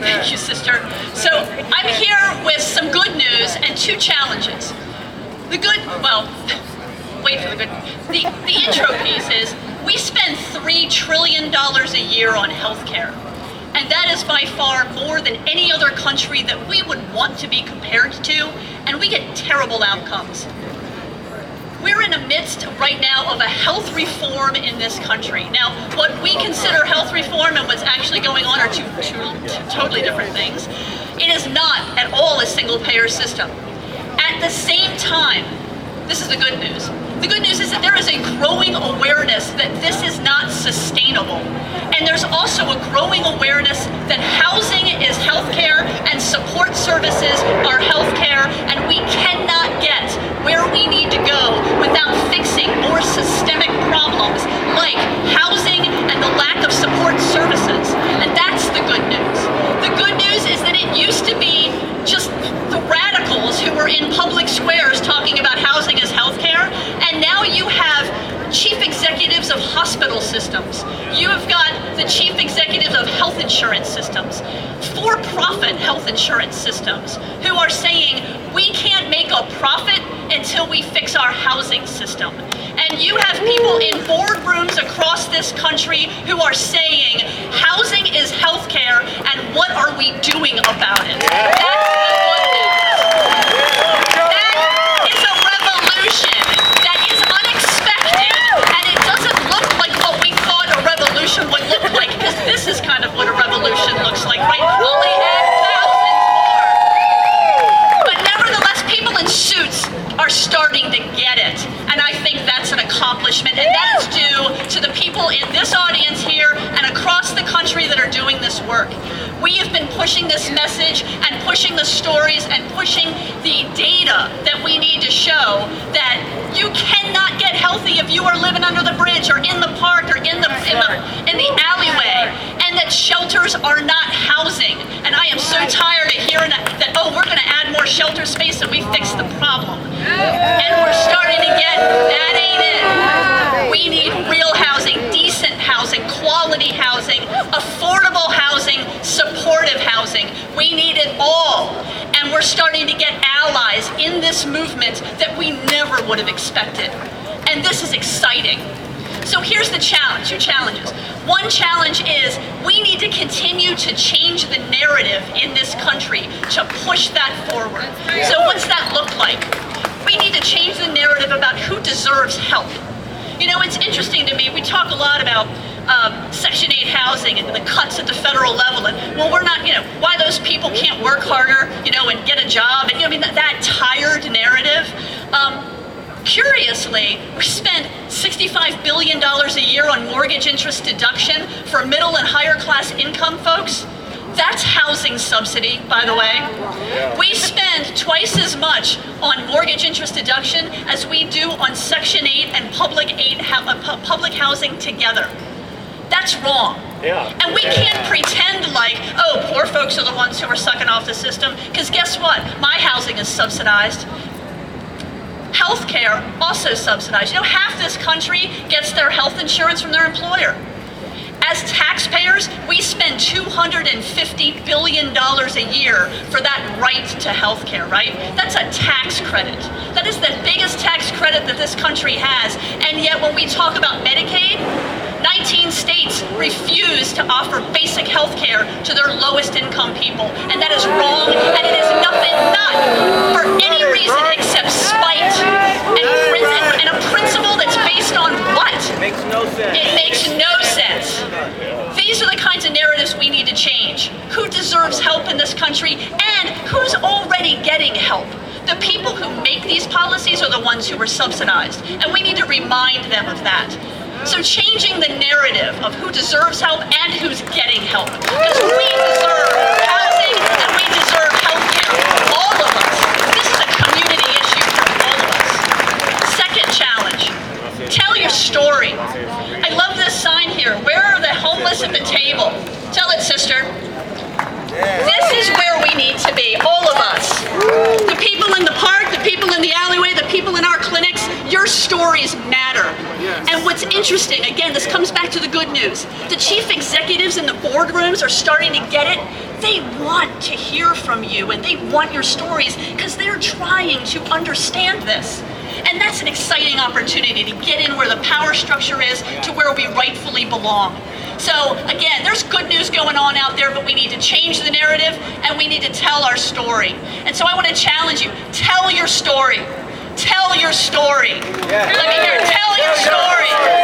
Thank you, sister. So I'm here with some good news and two challenges. The good, well, wait for the good. The intro piece is we spend $3 trillion a year on healthcare. And that is by far more than any other country that we would want to be compared to, and we get terrible outcomes. We're in the midst right now of a health reform in this country. Now, what we consider health reform and what's actually going on are two totally different things. It is not at all a single-payer system. At the same time, this is the good news. The good news is that there is a growing awareness that this is not sustainable. And there's also a growing awareness that housing is healthcare and support services are healthcare, and we cannot get where we need to go without fixing more systemic problems like housing and the lack of support services. And that's the good news. The good news is that it used to be just the radicals who were in public squares talking about housing as healthcare, and now you have chief executives of hospital systems. You have got the chief executives of health insurance systems, for-profit health insurance systems, who are saying we can't make a profit until we fix our housing system. And you have people in boardrooms across this country who are saying housing is healthcare, and what are we doing about it? That's the good news. That is a revolution that is unexpected, and it doesn't look like what we thought a revolution would look like, because this is kind of what a revolution looks like, right? Only add thousands more. But nevertheless, people in suits are starting to get it, and I think that's an accomplishment, and that is due to the people in this audience here and across the country that are doing this work. We have been pushing this message and pushing the stories and pushing the data that we need to show that you cannot get healthy if you are living under the bridge or in the park or in the alleyway, and that shelters are not housing. And I am so tired of hearing that oh, we're going to add more shelter space and we fixed the problem. And we're starting to get, that ain't it. We need real housing, decent housing, quality housing, affordable housing, supportive housing. We need it all. And we're starting to get allies in this movement that we never would have expected. And this is exciting. So here's the challenge, two challenges. One challenge is we need to continue to change the narrative in this country to push that forward. So what's that look like? We need to change the narrative about who deserves help. You know, it's interesting to me, we talk a lot about Section 8 housing and the cuts at the federal level, and well, we're not, why those people can't work harder, and get a job, and that tired narrative. Curiously, we spend $65 billion a year on mortgage interest deduction for middle and higher class income folks. That's housing subsidy, by the way. We spend twice as much on mortgage interest deduction as we do on Section 8 and public housing together. That's wrong. Yeah. And we can't pretend like, oh, poor folks are the ones who are sucking off the system, because guess what? My housing is subsidized. Healthcare also subsidized. Half this country gets their health insurance from their employer. As taxpayers, we spend $250 billion a year for that right to health care, right? That's a tax credit. That is the biggest tax credit that this country has. And yet when we talk about Medicaid, 19 states refuse to offer basic health care to their lowest income people. And that is wrong, and it is nothing, not for any reason except spite and a principle that's based on what? Makes no sense. It makes no sense. These are the kinds of narratives we need to change. Who deserves help in this country, and who's already getting help? The people who make these policies are the ones who are subsidized, and we need to remind them of that. So changing the narrative of who deserves help and who's getting help. Because we deserve housing and we deserve health care. All of us. This is a community issue for all of us. Second challenge. Tell your story. I love this sign here. Where are the homeless at the table? Tell it, sister. This is where we need to be, all of us. The people in the park, the people in the alleyway, the people in our clinics, you're Your stories matter. And what's interesting, again, this comes back to the good news. The chief executives in the boardrooms are starting to get it. They want to hear from you and they want your stories because they're trying to understand this. And that's an exciting opportunity to get in where the power structure is to where we rightfully belong. So again, there's good news going on out there, but we need to change the narrative and we need to tell our story. And so I want to challenge you, tell your story. Tell your story. Let me hear it. Tell your story.